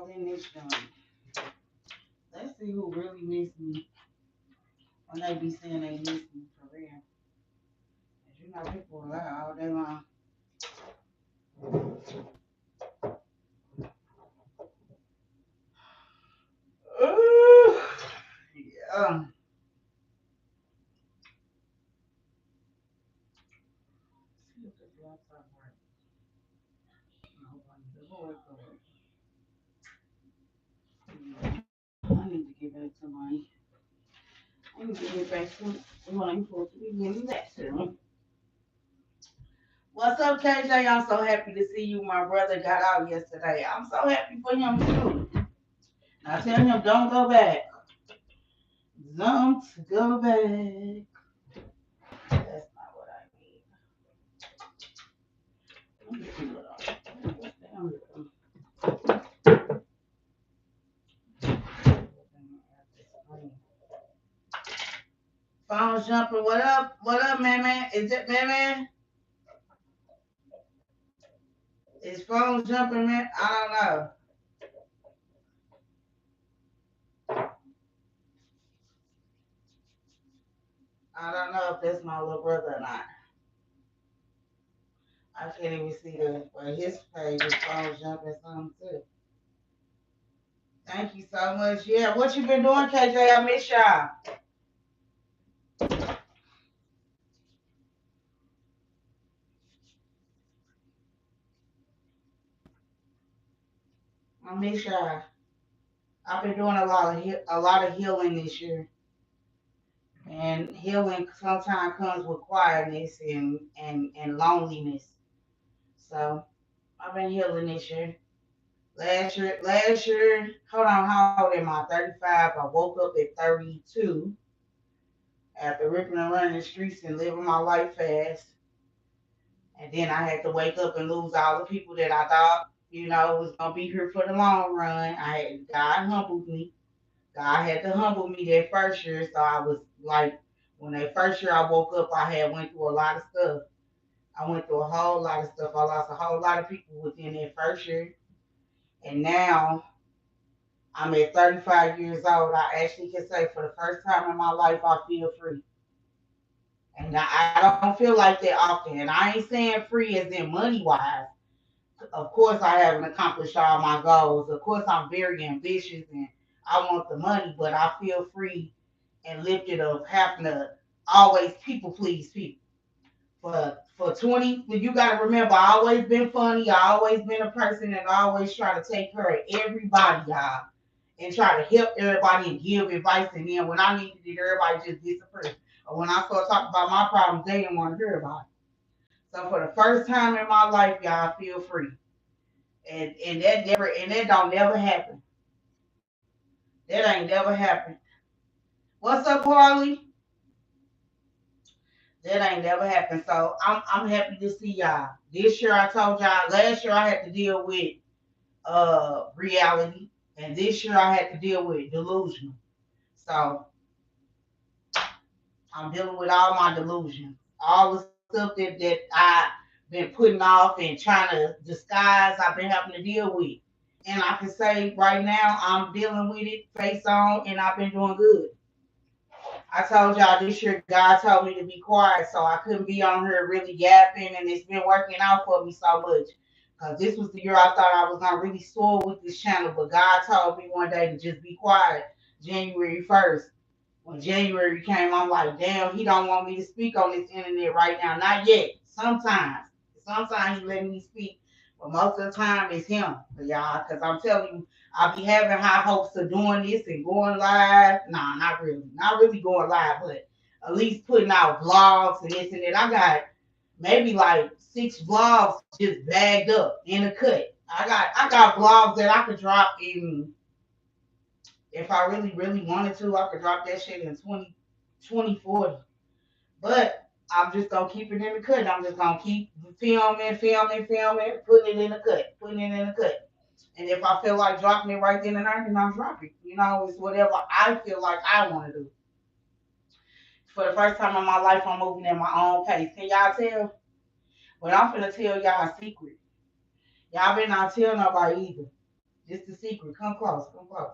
all in this joint. Let's see who really miss me when they be saying they miss me for real. 'Cause you know people lie all day long. Ooh, yeah. See if this laptop works. No, the Lord, Lord. Yeah. I need to get back to my. I need to get back to what I'm supposed to be getting back to. What's up, KJ? I'm so happy to see you. My brother got out yesterday. I'm so happy for him too. I tell him, don't go back. Don't go back. That's not what I need. Let me see what what's down there. Phone jumping. What up? What up, man? Man? Is it man? Man? Is phone jumping, man? I don't know. I don't know if that's my little brother or not. I can't even see his page is phone jumping something too. Thank you so much. Yeah, what you been doing, KJ? I miss y'all. I miss y'all. I've been doing a lot of healing this year, and healing sometimes comes with quietness and loneliness. So I've been healing this year. Last year, hold on, how old am I? 35. I woke up at 32 after ripping and running the streets and living my life fast. And then I had to wake up and lose all the people that I thought, was gonna be here for the long run. God humbled me. God had to humble me that first year. So I was like, when that first year I woke up, I had went through a lot of stuff. I went through a whole lot of stuff. I lost a whole lot of people within that first year. And now I'm at 35 years old. I actually can say for the first time in my life, I feel free. And I don't feel like that often. And I ain't saying free as in money wise. Of course, I haven't accomplished all my goals. Of course, I'm very ambitious and I want the money, but I feel free and lifted of having to always people please people. For 20, you got to remember, I always been funny. I always been a person that always try to take care of everybody, y'all, and try to help everybody and give advice. And then when I needed it, everybody just disappeared. Or when I start talking about my problems, they didn't want to hear about it. So for the first time in my life, y'all, feel free. And that don't never happen. That ain't never happened. What's up, Harley? That ain't never happened. So I'm happy to see y'all. This year I told y'all, last year I had to deal with reality. And this year I had to deal with delusion. So I'm dealing with all my delusions. All the stuff that I been putting off and trying to disguise, I've been having to deal with. And I can say right now I'm dealing with it face on and I've been doing good. I told y'all this year God told me to be quiet, so I couldn't be on here really yapping, and it's been working out for me so much. Cause this was the year I thought I was gonna really soar with this channel, but God told me one day to just be quiet. January 1st, when January came, I'm like, damn, He don't want me to speak on this internet right now. Not yet. Sometimes He letting me speak, but most of the time it's Him, y'all. Cause I'm telling you. I'll be having high hopes of doing this and going live. Nah, not really. Not really going live, but at least putting out vlogs and this and that. I got maybe like 6 vlogs just bagged up in a cut. I got vlogs that I could drop in if I really, really wanted to, I could drop that shit in 2040. But I'm just gonna keep it in the cut. I'm just gonna keep filming, putting it in the cut, putting it in the cut. And if I feel like dropping it right then and there, then I'll drop it. It's whatever I feel like I want to do. For the first time in my life, I'm moving at my own pace. Can y'all tell? But I'm finna tell y'all a secret. Y'all better not tell nobody either. Just the secret. Come close. Come close.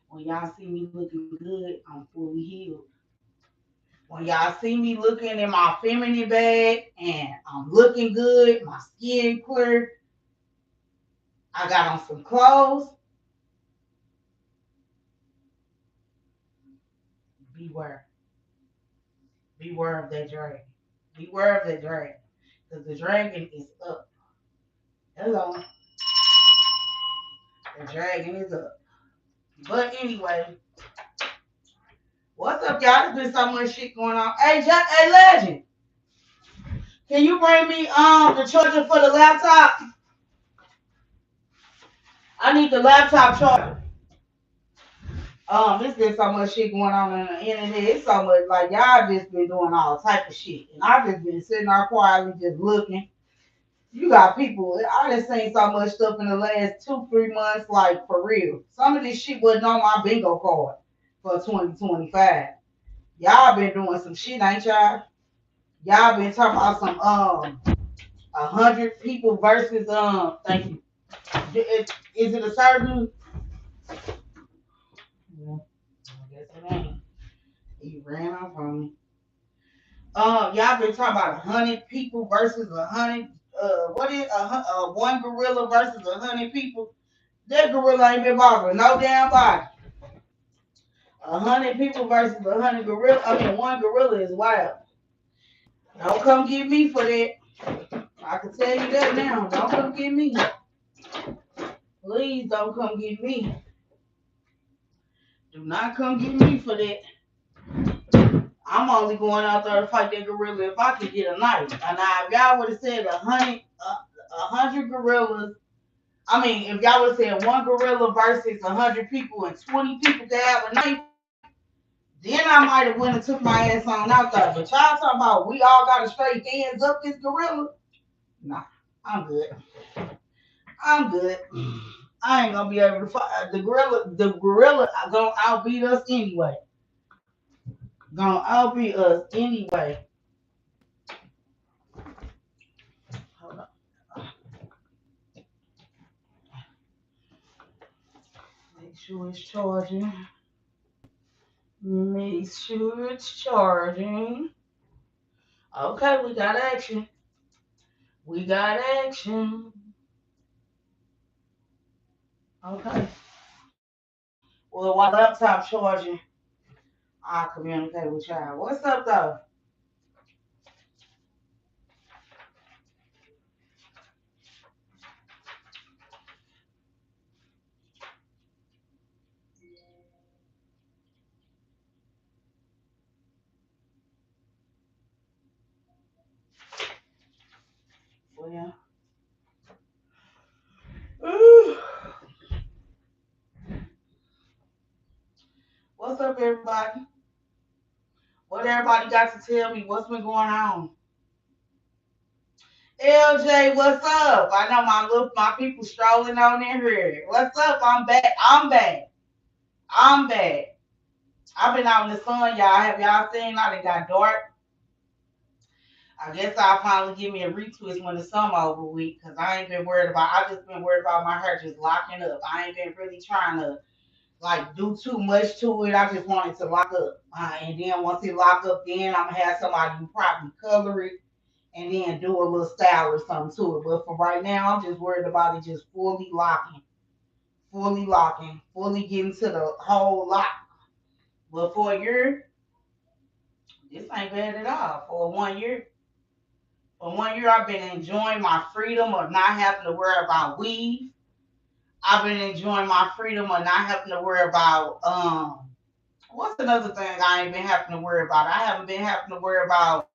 When y'all see me looking good, I'm fully healed. When y'all see me looking in my feminine bag and I'm looking good, my skin clear, I got on some clothes, beware. Beware of that dragon. Beware of that dragon. Because the dragon is up. Hello. The dragon is up. But anyway, what's up, y'all? There's been so much shit going on. Hey, Legend, can you bring me the charger for the laptop? I need the laptop charger. There's been so much shit going on the internet. It's so much like y'all just been doing all type of shit, and I just been sitting there quietly just looking. You got people. I just seen so much stuff in the last 2, 3 months, like for real. Some of this shit wasn't on my bingo card for 2025. Y'all been doing some shit, ain't y'all? Y'all been talking about some 100 people versus thank you. Is it a certain? Yeah, I guess it ain't. He ran off on me. Y'all been talking about 100 people versus 100. What is one gorilla versus 100 people? That gorilla ain't been bothering no damn body. 100 people versus 100 gorilla. I mean, one gorilla is wild. Don't come get me for that. I can tell you that now. Don't come get me. Please don't come get me. Do not come get me for that. I'm only going out there to fight that gorilla if I could get a knife. And now, if y'all would have said 100 gorillas, I mean, if y'all would have said one gorilla versus 100 people and 20 people could have a knife, then I might have went and took my ass on out there. But y'all talking about we all got to straight hands up this gorilla? Nah, I'm good. I'm good. I ain't gonna be able to fight the gorilla. The gorilla gonna outbeat us anyway. Gonna outbeat us anyway. Hold on. Make sure it's charging. Make sure it's charging. Okay, we got action. We got action. Okay. Well, while laptop charging, I'll communicate with y'all. What's up, though? Well, ooh. What's up, everybody? What everybody got to tell me? What's been going on? LJ, what's up? I know my people strolling on in here. What's up? I'm back. I'm back. I'm back. I've been out in the sun, y'all. Have y'all seen how it got dark? I guess I'll finally give me a retwist when the summer over with, because I ain't been worried about I just been worried about my hair just locking up. I ain't been really trying to like do too much to it. I just wanted to lock up. And then once it lock up, then I'm gonna have somebody who probably color it and then do a little style or something to it. But for right now, I'm just worried about it just fully locking, fully getting to the whole lock. But for a year, this ain't bad at all. For 1 year, I've been enjoying my freedom of not having to worry about weave. I've been enjoying my freedom of not having to worry about what's another thing I ain't been having to worry about? I haven't been having to worry about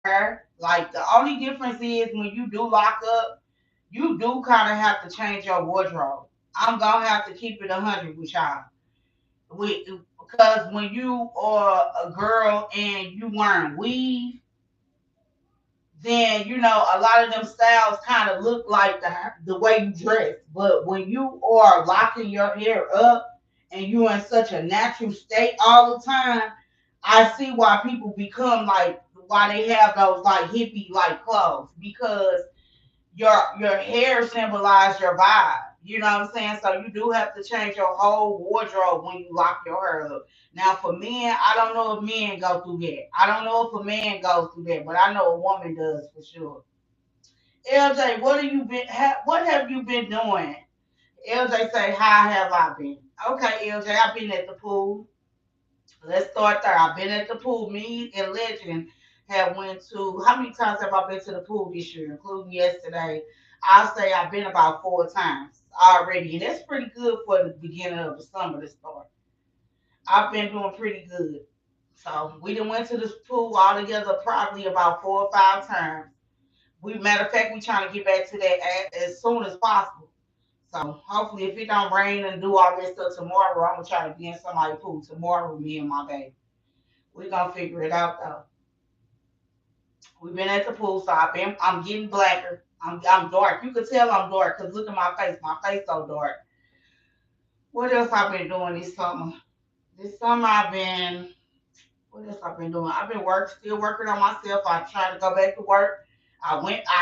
hair. Like the only difference is when you do lock up, you do kind of have to change your wardrobe. I'm gonna have to keep it 100 with y'all. Because when you are a girl and you wearing weave, then you know a lot of them styles kind of look like the way you dress. But when you are locking your hair up and you're in such a natural state all the time, I see why people become like why they have those like hippie like clothes because your hair symbolizes your vibe. You know what I'm saying? So you do have to change your whole wardrobe when you lock your hair up. Now for men, I don't know if men go through that. I don't know if a man goes through that, but I know a woman does for sure. LJ, what have you been doing? LJ say, how have I been? Okay, LJ, I've been at the pool. Let's start there. I've been at the pool. Me and Legend have went to, how many times have I been to the pool this year, including yesterday? I'll say I've been about 4 times already, and that's pretty good for the beginning of the summer to start. I've been doing pretty good. So we done went to this pool all together probably about 4 or 5 times. We matter of fact, we trying to get back to that as soon as possible. So hopefully, if it don't rain and do all this stuff tomorrow, I'm gonna try to be in somebody's pool tomorrow. Me and my baby, we gonna figure it out though. We've been at the pool, so I'm getting blacker. I'm dark. You can tell I'm dark because look at my face. My face so dark. What else I've been doing this summer? This summer I've been what else I've been doing? I've been still working on myself. I'm trying to go back to work. I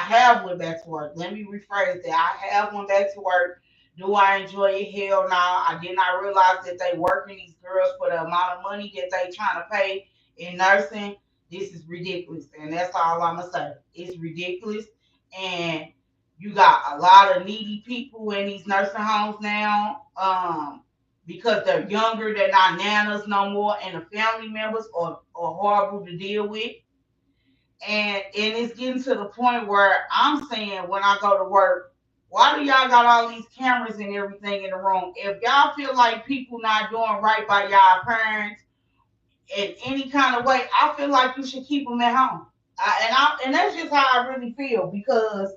have went back to work. Let me rephrase that. I have went back to work. Do I enjoy it? Hell no. I did not realize that they working these girls for the amount of money that they trying to pay in nursing. This is ridiculous. And that's all I'm going to say. It's ridiculous. And you got a lot of needy people in these nursing homes now. Because they're younger, they're not nanas no more, and the family members are horrible to deal with. And it's getting to the point where I'm saying when I go to work, why do y'all got all these cameras and everything in the room? If y'all feel like people not doing right by y'all parents in any kind of way, I feel like you should keep them at home. And that's just how I really feel because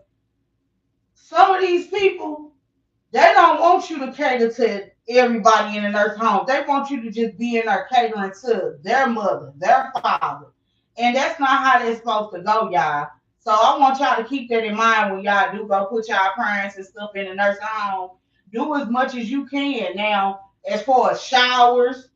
some of these people they don't want you to cater to everybody in the nursing home. They want you to just be in there catering to their mother, their father. And that's not how that's supposed to go, y'all. So I want y'all to keep that in mind when y'all do go put y'all parents and stuff in the nursing home. Do as much as you can. Now, as far as showers,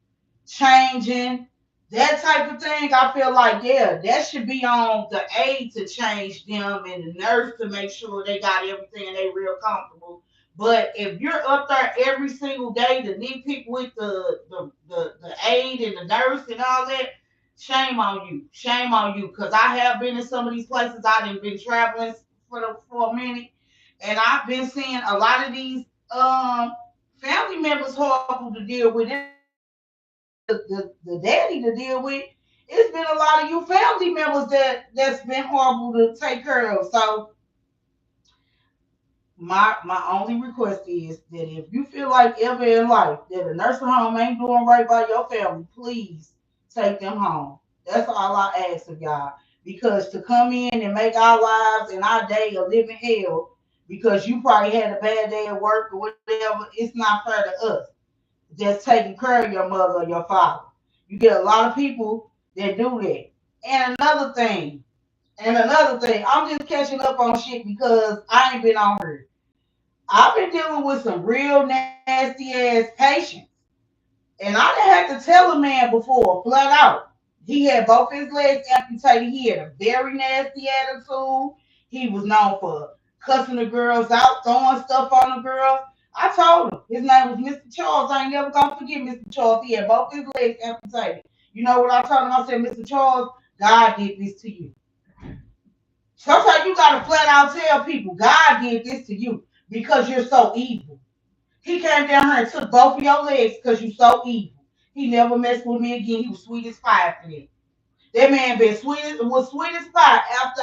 changing, that type of thing, I feel like, yeah, that should be on the aide to change them and the nurse to make sure they got everything and they real comfortable. But if you're up there every single day to nitpick with the aide and the nurse and all that, shame on you. Shame on you. Because I have been in some of these places. I done been traveling for a minute. And I've been seeing a lot of these family members horrible to deal with. It ain't just the daddy to deal with. It's been a lot of you family members that's been horrible to take care of. So my only request is that if you feel like ever in life that a nursing home ain't doing right by your family, please take them home. That's all I ask of y'all. Because to come in and make our lives and our day a living hell because you probably had a bad day at work or whatever, it's not fair to us just taking care of your mother or your father. You get a lot of people that do that. And another thing, I'm just catching up on shit because I ain't been on her. I've been dealing with some real nasty ass patients. And I done had to tell a man before, flat out. He had both his legs amputated. He had a very nasty attitude. He was known for cussing the girls out, throwing stuff on the girls. I told him his name was Mr. Charles. I ain't never gonna forget Mr. Charles. He had both his legs amputated. You know what I told him? I said, Mr. Charles, God did this to you. Sometimes you gotta flat out tell people God did this to you because you're so evil. He came down here and took both of your legs because you so evil. He never messed with me again. He was sweet as pie for that. That man been was sweet as pie after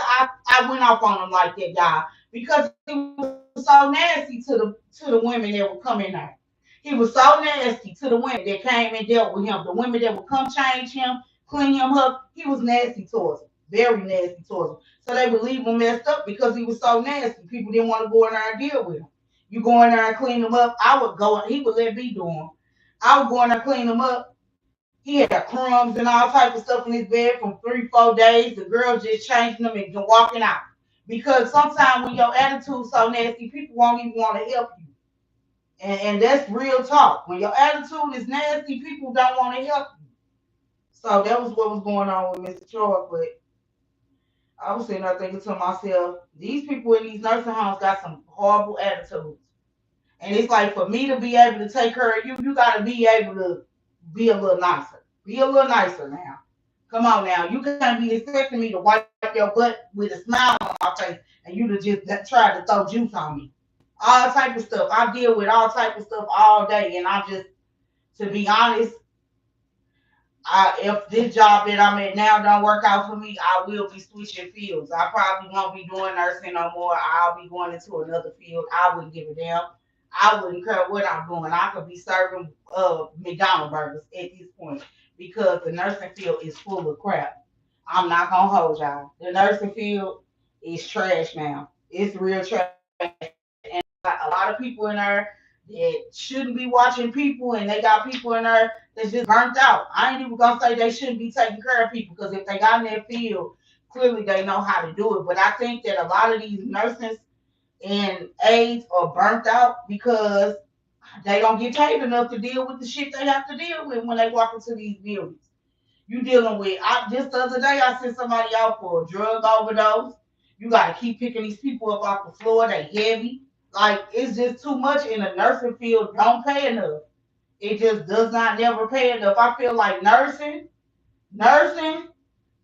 I went off on him like that, y'all. Because he was so nasty to the women that would come in there. He was so nasty to the women that came and dealt with him. The women that would come change him, clean him up. He was nasty towards them. Very nasty towards them. So they would leave him messed up because he was so nasty. People didn't want to go in there and deal with him. You go in there and clean him up. I would go. He would let me do him. I would go in there and clean him up. He had crumbs and all type of stuff in his bed from 3, 4 days. The girl just changing them and walking out. Because sometimes when your attitude's so nasty, people won't even want to help you. And that's real talk. When your attitude is nasty, people don't want to help you. So that was what was going on with Mr. Troy. But I was sitting there thinking to myself, these people in these nursing homes got some horrible attitudes. And it's like for me to be able to take care of you, you gotta be able to be a little nicer. Be a little nicer now. Come on now. You can't be expecting me to wipe your butt with a smile on my face and you to just try to throw juice on me. All type of stuff. I deal with all type of stuff all day, and I just, to be honest, if this job that I'm at now don't work out for me, I will be switching fields. I probably won't be doing nursing no more. I'll be going into another field. I wouldn't give a damn. I wouldn't care what I'm doing. I could be serving McDonald's burgers at this point because the nursing field is full of crap. I'm not gonna hold y'all. The nursing field is trash now. It's real trash, and a lot of people in there that shouldn't be watching people, and they got people in there that's just burnt out. I ain't even gonna say they shouldn't be taking care of people because if they got in that field, clearly they know how to do it. But I think that a lot of these nurses and aides are burnt out because they don't get paid enough to deal with the shit they have to deal with when they walk into these buildings. You dealing with, just the other day I sent somebody out for a drug overdose. You got to keep picking these people up off the floor. They heavy. Like it's just too much in the nursing field. Don't pay enough. It just does not never pay enough. I feel like nursing,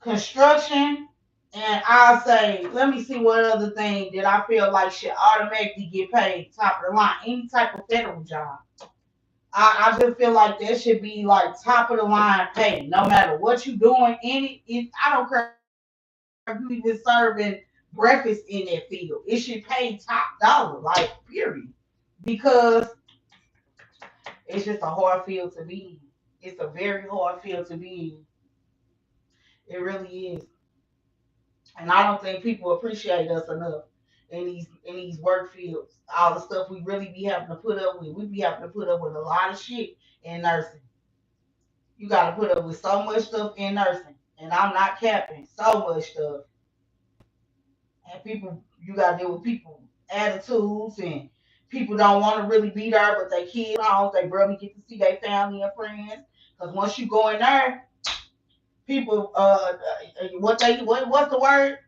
construction, and I'll say, let me see what other thing that I feel like should automatically get paid top of the line. Any type of federal job. I just feel like that should be like top of the line pay, no matter what you doing. I don't care if you even serving breakfast in that field. It should pay top dollar, like period, because it's just a hard field to be in. It's a very hard field to be in. It really is, and I don't think people appreciate us enough in these work fields. All the stuff we really be having to put up with. We be having to put up with a lot of shit in nursing. You got to put up with so much stuff in nursing, and I'm not capping. So much stuff, and people, you got to deal with people attitudes, and people don't want to really be there, but they kids homes, they barely get to see their family and friends. Because once you go in there, people, what's the word?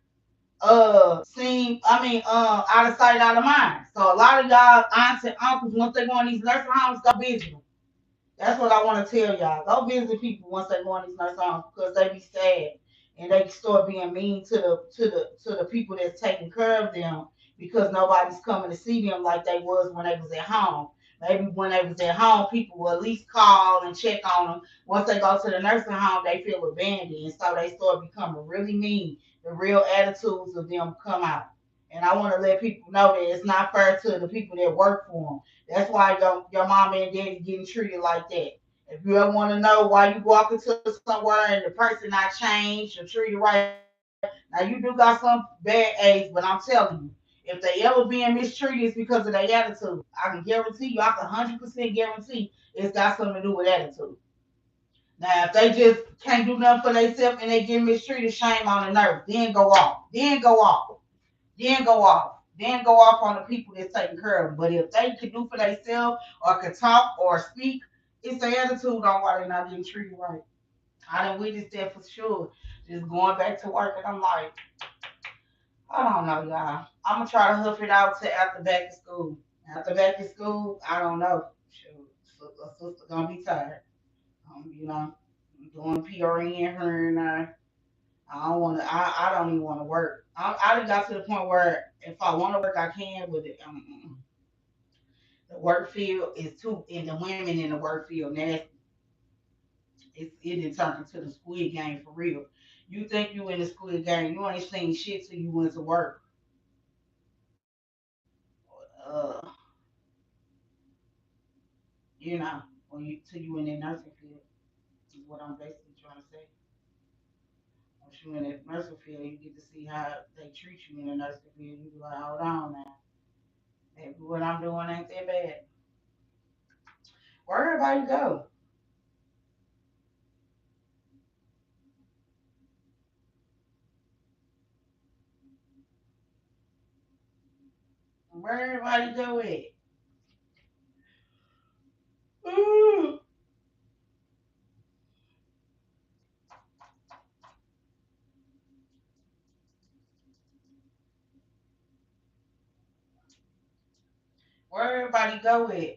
Out of sight, out of mind. So a lot of y'all aunts and uncles, once they go in these nursing homes, go visit them. That's what I want to tell y'all. Go visit people once they go in these nursing homes because they be sad and they start being mean to the people that's taking care of them because nobody's coming to see them like they was when they was at home. Maybe when they was at home, people will at least call and check on them. Once they go to the nursing home, they feel abandoned, and so they start becoming really mean. The real attitudes of them come out. And I want to let people know that it's not fair to the people that work for them. That's why your mama and daddy getting treated like that. If you ever want to know why you walk into somewhere and the person not changed or treated right, now you do got some bad eggs, but I'm telling you, if they ever being mistreated, it's because of their attitude. I can guarantee you, I can 100% guarantee it's got something to do with attitude. Now, if they just can't do nothing for themselves and they get mistreated, shame on the nerve. Then go off. Then go off. Then go off. Then go off on the people that's taking care of them. But if they can do for themselves or can talk or speak, it's the attitude on why they're not getting treated right. I done witnessed that for sure. Just going back to work and I'm like, I don't know, y'all. I'm gonna try to huff it out to after back to school. After back to school, I don't know. Shoot, a sister gonna be tired. You know, doing PRN here and there. I don't want to. I don't even want to work. I done got to the point where if I want to work, I can. But the work field is too, and the women in the work field nasty. It done turned into the squid game for real. You think you in the squid game? You ain't seen shit till you went to work. You know, when you till you in the nursing field is what I'm basically trying to say. Once you in the nursing field, you get to see how they treat you in the nursing field. You be like, hold on now, maybe what I'm doing ain't that bad. Where everybody go? Where everybody go at? Ooh. Where everybody go with?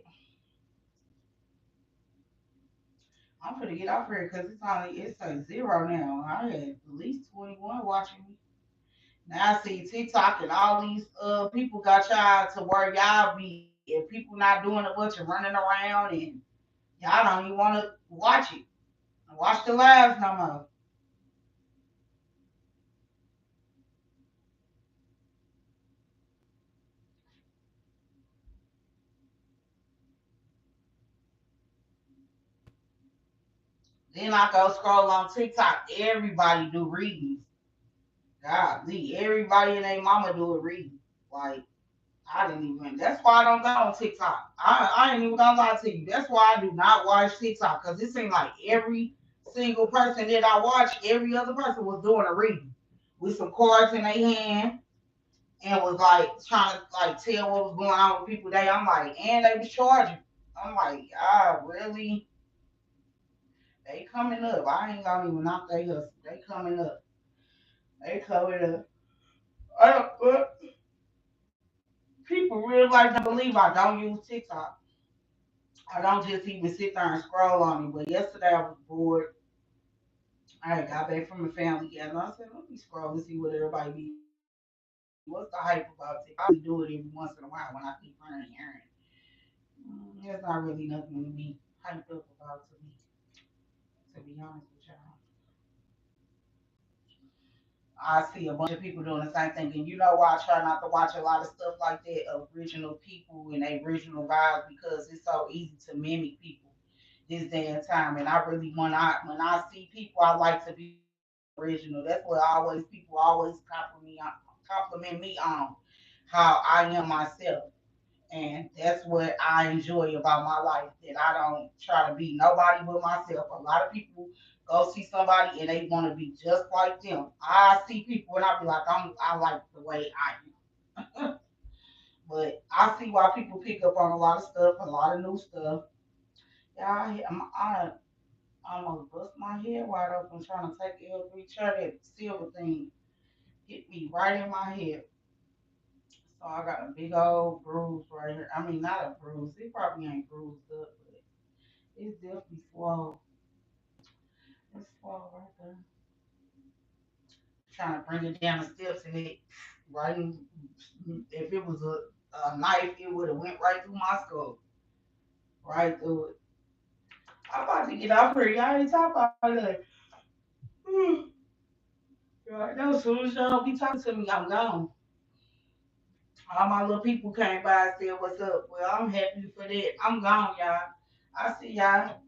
I'm gonna get off here because it's a zero now. I had at least 21 watching me. Now I see TikTok and all these people got y'all to where y'all be and people not doing a bunch of running around and y'all don't even want to watch it. Watch the lives no more. Then I go scroll on TikTok. Everybody do readings. Golly, everybody and their mama do a reading. Like I didn't even. That's why I don't go on TikTok. I ain't even gonna lie to you. That's why I do not watch TikTok because it seems like every single person that I watch, every other person was doing a reading with some cards in their hand and was like trying to like tell what was going on with people. I'm like, and they was charging. I'm like, ah, really? They coming up. I ain't gonna even knock they hustle. They coming up. They coming up. I don't, people really like to believe I don't use TikTok. I don't just even sit there and scroll on it. But yesterday I was bored. I got back from the family gathering. I said, let me scroll and see what everybody be. What's the hype about TikTok? I do it every once in a while when I keep running errands. There's not really nothing to be hyped up about to be honest with y'all. I see a bunch of people doing the same thing. And you know why I try not to watch a lot of stuff like that, original people and original vibes, because it's so easy to mimic people this day and time. And I really when I see people, I like to be original. That's what always people always compliment me on how I am myself. And that's what I enjoy about my life. That I don't try to be nobody but myself. A lot of people go see somebody and they want to be just like them. I see people and I be like, I like the way I am. But I see why people pick up on a lot of stuff, a lot of new stuff. Yeah, I almost bust my head wide open trying to take every chair that silver thing hit me right in my head. So I got a big old bruise right here. I mean, not a bruise. It probably ain't bruised up, but it's definitely swollen. It's swollen right there. Trying to bring it down the steps and it right in, if it was a knife, it would have went right through my skull. Right through it. I'm about to get off here. Y'all ain't talking about that. Right now, as soon as y'all be talking to me, I'm gone. All my little people came by and said, what's up? Well, I'm happy for that. I'm gone, y'all. I see y'all.